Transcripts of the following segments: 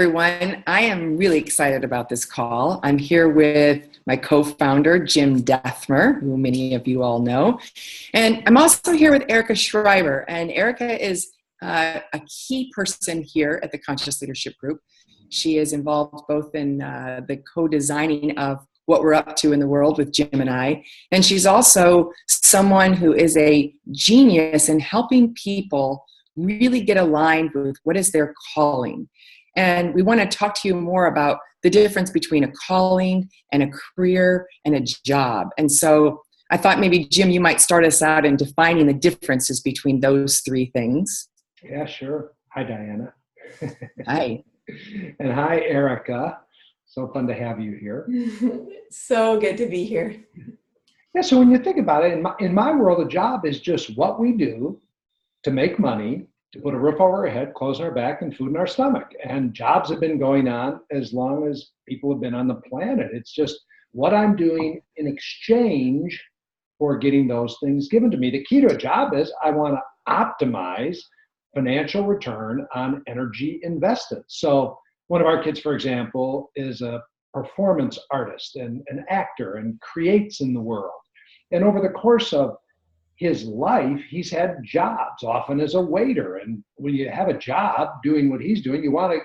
everyone. I am really excited about this call. I'm here with my co-founder, Jim Dethmer, who many of you all know. And I'm also here with Erica Schreiber. And Erica is a key person here at the Conscious Leadership Group. She is involved both in the co-designing of what we're up to in the world with Jim and I. And she's also someone who is a genius in helping people really get aligned with what is their calling. And we want to talk to you more about the difference between a calling and a career and a job. And so I thought maybe, Jim, you might start us out in defining the differences between those three things. Yeah, sure. Hi, Diana. Hi. And hi, Erica. So fun to have you here. So good to be here. Yeah, so when you think about it, in my world, a job is just what we do to make money, to put a roof over our head, clothes on our back, and food in our stomach. And jobs have been going on as long as people have been on the planet. It's just what I'm doing in exchange for getting those things given to me. The key to a job is I want to optimize financial return on energy invested. So one of our kids, for example, is a performance artist and an actor and creates in the world. And over the course of his life, he's had jobs, often as a waiter. And when you have a job doing what he's doing, you want to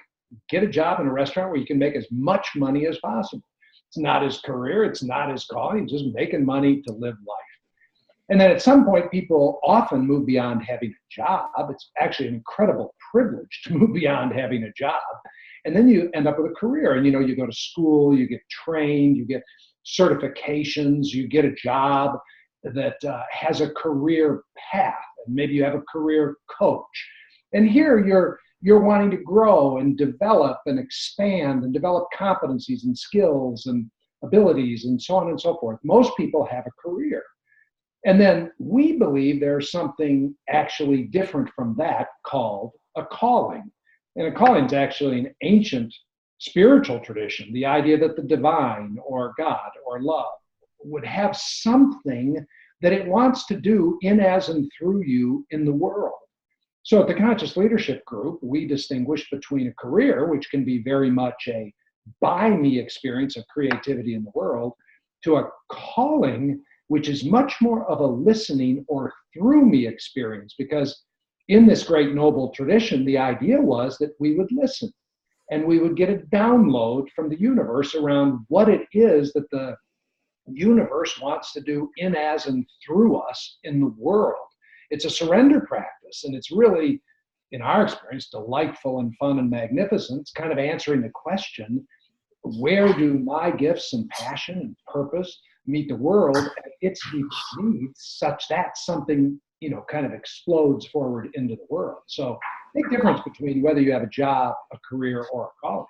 get a job in a restaurant where you can make as much money as possible. It's not his career, it's not his calling, he's just making money to live life. And then at some point, people often move beyond having a job. It's actually an incredible privilege to move beyond having a job. And then you end up with a career. And you go to school, you get trained, you get certifications, you get a job that has a career path, and maybe you have a career coach. And here you're wanting to grow and develop and expand and develop competencies and skills and abilities and so on and so forth. Most people have a career. And then we believe there's something actually different from that called a calling. And a calling is actually an ancient spiritual tradition, the idea that the divine or God or love would have something that it wants to do in, as, and through you in the world. So at the Conscious Leadership Group, we distinguish between a career, which can be very much a by-me experience of creativity in the world, to a calling, which is much more of a listening or through-me experience. Because in this great noble tradition, the idea was that we would listen and we would get a download from the universe around what it is that the universe wants to do in, as, and through us in the world. It's a surrender practice, and it's really, in our experience, delightful and fun and magnificent. It's kind of answering the question, where do my gifts and passion and purpose meet the world at its deepest needs, such that something kind of explodes forward into the world. So big difference between whether you have a job, a career, or a calling.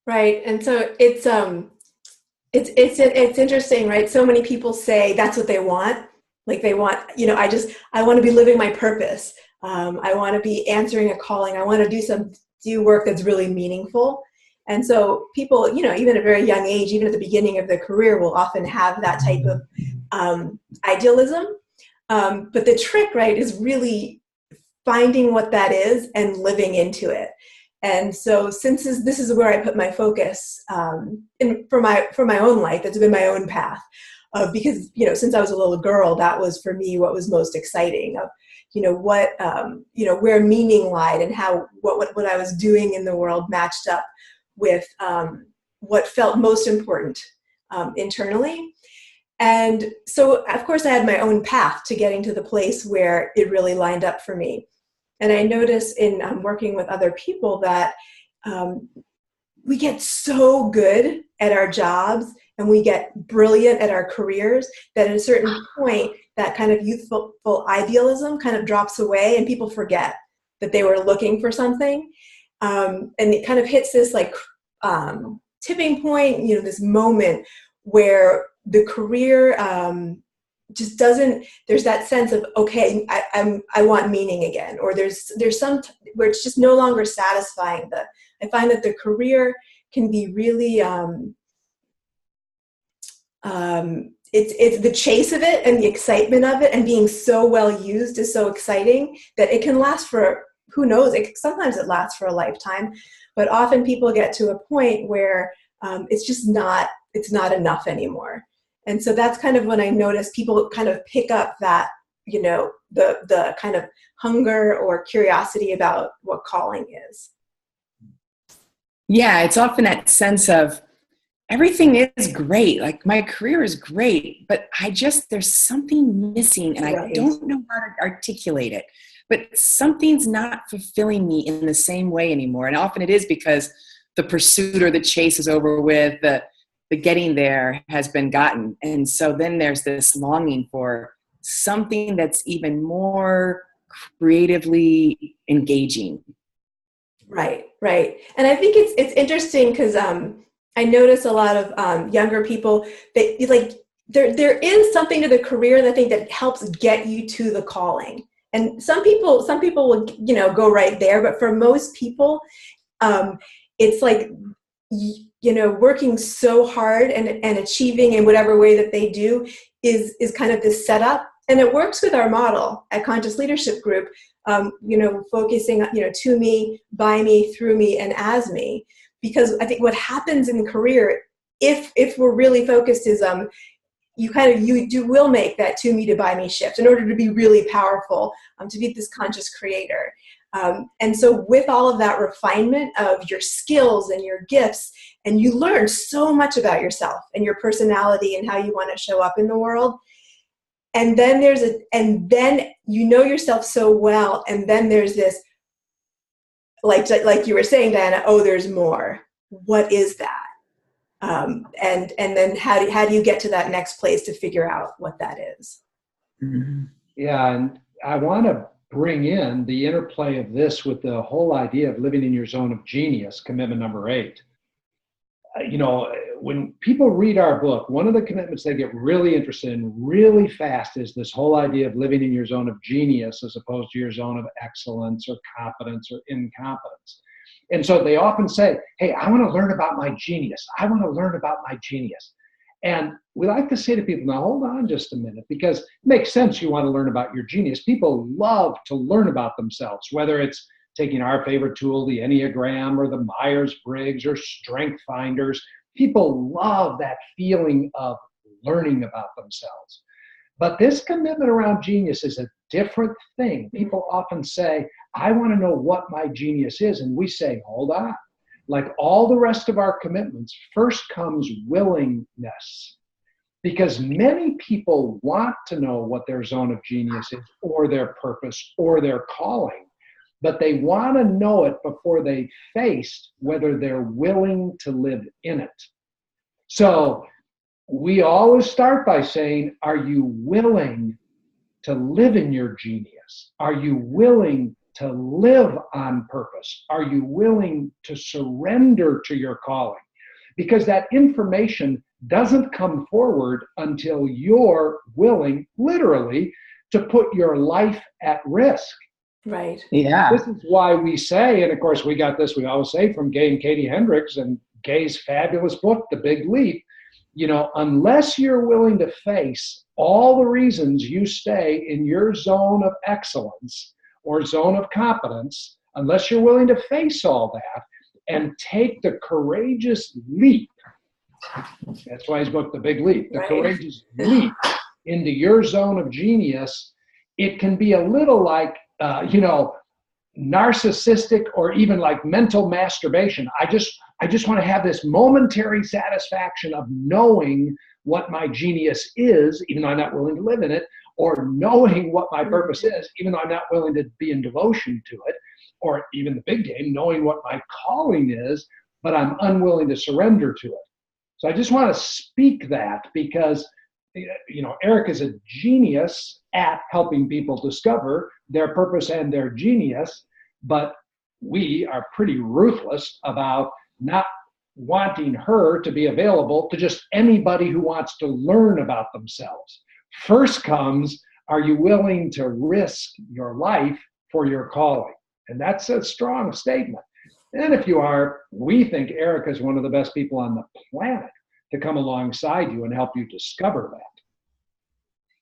Right, and so it's interesting, right? So many people say that's what they want. Like they want, I want to be living my purpose. I want to be answering a calling. I want to do work that's really meaningful. And so people, even at a very young age, even at the beginning of their career, will often have that type of idealism. But the trick, right, is really finding what that is and living into it. And so since this is where I put my focus for my own life, that's been my own path. Because, since I was a little girl, that was for me what was most exciting of, where meaning lied and how what I was doing in the world matched up with what felt most important internally. And so, of course, I had my own path to getting to the place where it really lined up for me. And I notice in working with other people that we get so good at our jobs and we get brilliant at our careers that at a certain point, that kind of youthful idealism kind of drops away and people forget that they were looking for something. And it kind of hits this tipping point, this moment where the career just doesn't, there's that sense of, okay, I want meaning again, or there's some where it's just no longer satisfying. I find that the career can be really, it's the chase of it and the excitement of it and being so well used is so exciting that it can last for who knows, sometimes it lasts for a lifetime, but often people get to a point where it's just it's not enough anymore. And so that's kind of when I notice people kind of pick up that, the kind of hunger or curiosity about what calling is. Yeah, it's often that sense of everything is great. Like my career is great, but there's something missing and I don't know how to articulate it. But something's not fulfilling me in the same way anymore. And often it is because the pursuit or the chase is over with, the getting there has been gotten. And so then there's this longing for something that's even more creatively engaging. Right. And I think it's interesting because I notice a lot of younger people that like there is something to the career that I think that helps get you to the calling. And some people will go right there, but for most people, it's like working so hard and achieving in whatever way that they do is kind of this setup. And it works with our model at Conscious Leadership Group, focusing, to me, by me, through me, and as me. Because I think what happens in career, if we're really focused, is you will make that to me to by me shift in order to be really powerful, to be this conscious creator. And so with all of that refinement of your skills and your gifts, and you learn so much about yourself and your personality and how you want to show up in the world. And then then you know yourself so well. And then there's this, like you were saying, Diana, there's more. What is that? And then how do you get to that next place to figure out what that is? Mm-hmm. Yeah. And I want to bring in the interplay of this with the whole idea of living in your zone of genius, commitment number 8. When people read our book, one of the commitments they get really interested in really fast is this whole idea of living in your zone of genius as opposed to your zone of excellence or competence or incompetence. And so they often say, hey, I want to learn about my genius. I want to learn about my genius. And we like to say to people, now hold on just a minute, because it makes sense you want to learn about your genius. People love to learn about themselves, whether it's taking our favorite tool, the Enneagram, or the Myers-Briggs, or Strength Finders. People love that feeling of learning about themselves. But this commitment around genius is a different thing. People often say, I want to know what my genius is. And we say, hold on. Like all the rest of our commitments, first comes willingness. Because many people want to know what their zone of genius is, or their purpose, or their calling. But they want to know it before they face whether they're willing to live in it. So we always start by saying, are you willing to live in your genius? Are you willing to live on purpose? Are you willing to surrender to your calling? Because that information doesn't come forward until you're willing, literally, to put your life at risk. Right. Yeah. This is why we say, and of course we got this, we always say from Gay and Katie Hendricks and Gay's fabulous book, The Big Leap, unless you're willing to face all the reasons you stay in your zone of excellence or zone of competence, unless you're willing to face all that and take the courageous leap, that's why his book, The Big Leap, the courageous leap into your zone of genius, it can be a little like, narcissistic or even like mental masturbation. I just want to have this momentary satisfaction of knowing what my genius is, even though I'm not willing to live in it, or knowing what my purpose is, even though I'm not willing to be in devotion to it, or even the big game, knowing what my calling is, but I'm unwilling to surrender to it. So I just want to speak that because, Eric is a genius at helping people discover their purpose and their genius, but we are pretty ruthless about not wanting her to be available to just anybody who wants to learn about themselves. First comes, are you willing to risk your life for your calling? And that's a strong statement. And if you are, we think Erica is one of the best people on the planet to come alongside you and help you discover that.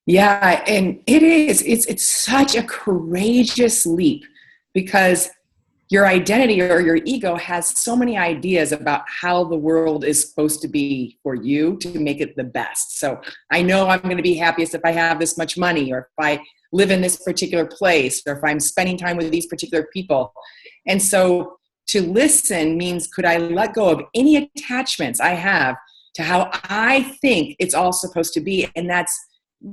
Yeah, and it is. It's such a courageous leap because your identity or your ego has so many ideas about how the world is supposed to be for you to make it the best. So I know I'm going to be happiest if I have this much money, or if I live in this particular place, or if I'm spending time with these particular people. And so to listen means, could I let go of any attachments I have to how I think it's all supposed to be? And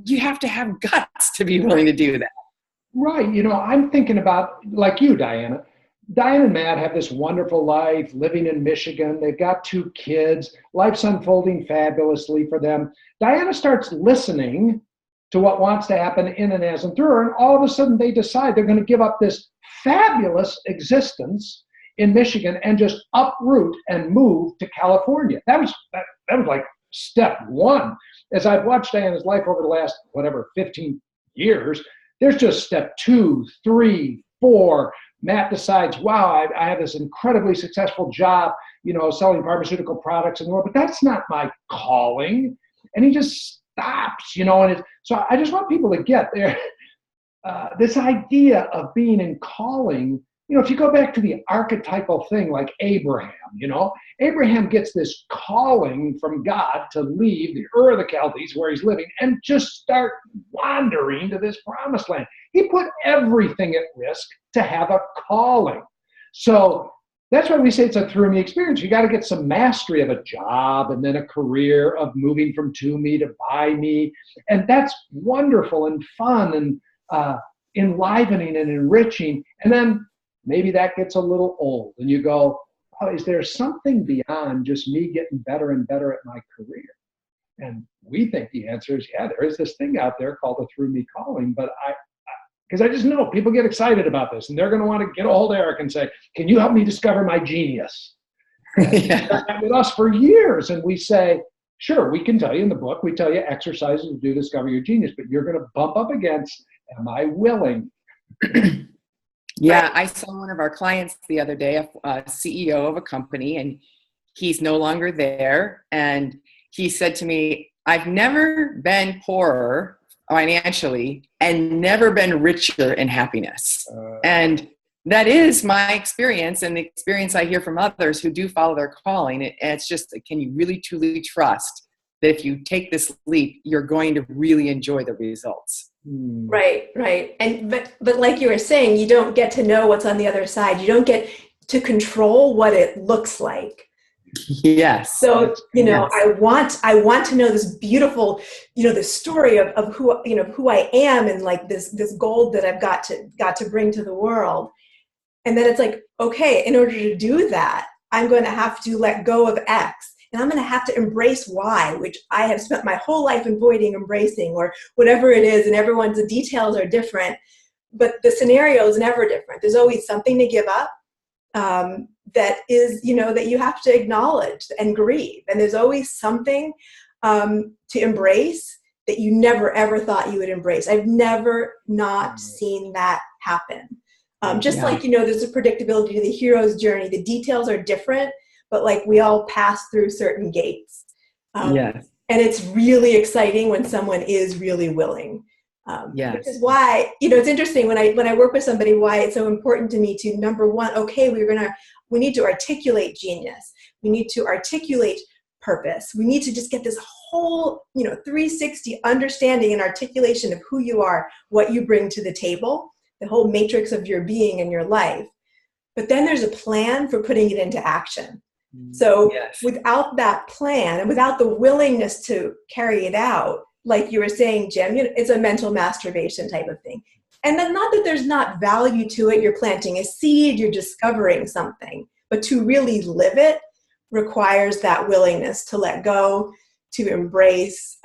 you have to have guts to be willing to do that. Right. I'm thinking about, like you, Diana. Diane and Matt have this wonderful life living in Michigan. They've got 2 kids. Life's unfolding fabulously for them. Diana starts listening to what wants to happen in and as and through her, and all of a sudden they decide they're going to give up this fabulous existence in Michigan and just uproot and move to California. That was like step 1. As I've watched Diana's life over the last, 15 years, there's just step 2, 3, 4. Matt decides, wow, I have this incredibly successful job, selling pharmaceutical products in the world, but that's not my calling. And he just stops, so I just want people to get there. This idea of being in calling, if you go back to the archetypal thing like Abraham, Abraham gets this calling from God to leave the Ur of the Chaldees where he's living and just start wandering to this promised land. He put everything at risk to have a calling. So that's why we say it's a through me experience. You got to get some mastery of a job and then a career of moving from to me to by me. And that's wonderful and fun and enlivening and enriching. And then maybe that gets a little old and you go, oh, is there something beyond just me getting better and better at my career? And we think the answer is, yeah, there is this thing out there called a through me calling, but because I just know people get excited about this and they're going to want to get a hold of Eric and say, can you help me discover my genius? Yeah. Done that with us for years. And we say, sure, we can tell you in the book, we tell you exercises to do discover your genius, but you're going to bump up against, am I willing? Yeah, I saw one of our clients the other day, a CEO of a company, and he's no longer there. And he said to me, I've never been poorer financially and never been richer in happiness. And that is my experience and the experience I hear from others who do follow their calling. It's just, can you really truly trust that if you take this leap, you're going to really enjoy the results? Right. And but like you were saying, you don't get to know what's on the other side. You don't get to control what it looks like. Yes. So, yes. I want to know this beautiful, the story of who I am, and like this gold that I've got to bring to the world. And then it's like, okay, in order to do that, I'm going to have to let go of X. And I'm going to have to embrace Y, which I have spent my whole life avoiding embracing, or whatever it is. And the details are different, but the scenario is never different. There's always something to give up that is, that you have to acknowledge and grieve. And there's always something to embrace that you never, ever thought you would embrace. I've never not seen that happen. Like, there's a predictability to the hero's journey. The details are different, but like we all pass through certain gates. Yes. And it's really exciting when someone is really willing. Yes. Which is why, it's interesting when I work with somebody, why it's so important to me to, number one, okay, we need to articulate genius. We need to articulate purpose. We need to just get this whole, 360 understanding and articulation of who you are, what you bring to the table, the whole matrix of your being and your life. But then there's a plan for putting it into action. So yes. Without that plan and without the willingness to carry it out, like you were saying, Jim, it's a mental masturbation type of thing. And then not that there's not value to it. You're planting a seed, you're discovering something, but to really live it requires that willingness to let go, to embrace.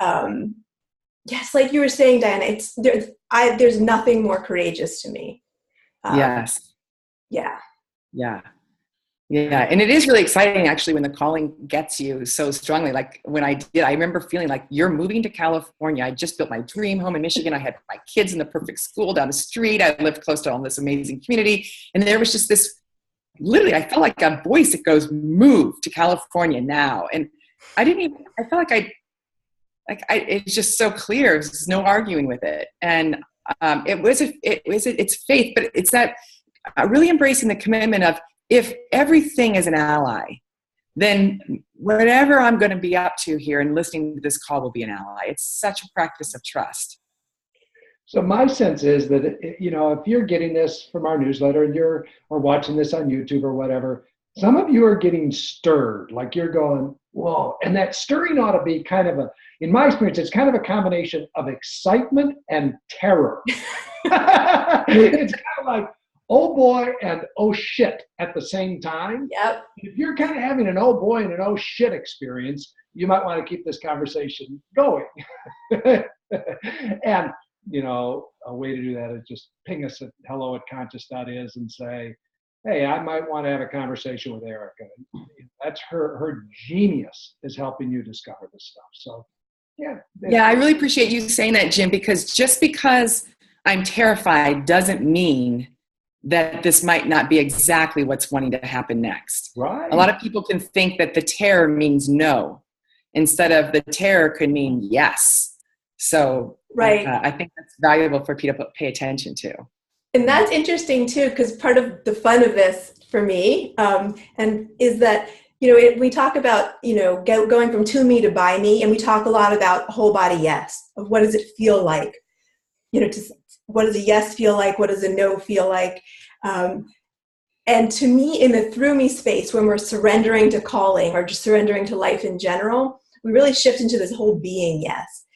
Yes, like you were saying, Diana, there's nothing more courageous to me. Yes. Yeah. Yeah. And it is really exciting, actually, when the calling gets you so strongly. Like when I remember feeling like, you're moving to California. I just built my dream home in Michigan. I had my kids in the perfect school down the street. I lived close to all this amazing community. And there was just this, literally, I felt like a voice that goes, move to California now. And I felt like it's just so clear. There's no arguing with it. And it's faith, but it's that really embracing the commitment of, if everything is an ally, then whatever I'm going to be up to here and listening to this call will be an ally. It's such a practice of trust. So my sense is that, if you're getting this from our newsletter and or watching this on YouTube or whatever, some of you are getting stirred, like you're going, whoa. And that stirring ought to be kind of in my experience, it's kind of a combination of excitement and terror. It's kind of like, oh boy and oh shit at the same time. Yep. If you're kind of having an oh boy and an oh shit experience, you might want to keep this conversation going. And, a way to do that is just ping us at hello@conscious.is and say, hey, I might want to have a conversation with Erica. That's her genius is helping you discover this stuff. So, yeah. Yeah, I really appreciate you saying that, Jim, because just because I'm terrified doesn't mean that this might not be exactly what's wanting to happen next. Right. A lot of people can think that the terror means no, instead of the terror could mean yes. So right. I think that's valuable for people to pay attention to. And that's interesting too, because part of the fun of this for me, and is that, we talk about, going from to me to by me, and we talk a lot about whole body yes, of what does it feel like, what does a yes feel like, what does a no feel like, and to me, in the through me space, when we're surrendering to calling or just surrendering to life in general, we really shift into this whole being yes.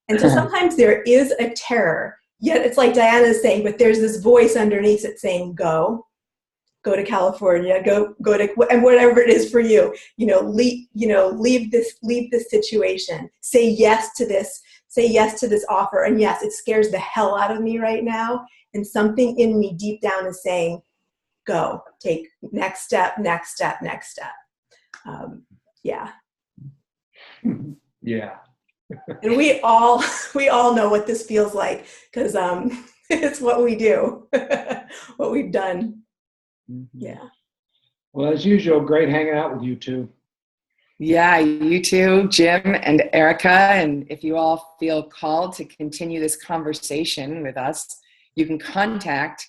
And so sometimes there is a terror. Yet it's like Diana is saying, but there's this voice underneath it saying, go to California, go to, and whatever it is for you, leave this situation, say yes to this offer. And yes, it scares the hell out of me right now. And something in me deep down is saying, go, take next step. Yeah. Yeah. And we all know what this feels like, because it's what we do, what we've done. Yeah. Well, as usual, great hanging out with you two. Yeah, you too, Jim and Erica. And if you all feel called to continue this conversation with us, you can contact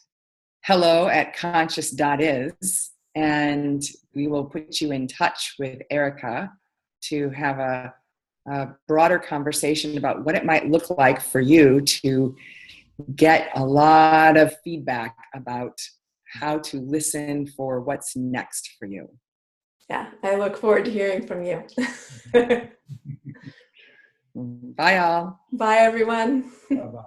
hello@conscious.is, and we will put you in touch with Erica to have a broader conversation about what it might look like for you to get a lot of feedback about how to listen for what's next for you. Yeah, I look forward to hearing from you. Bye, all. Bye, everyone. Bye-bye.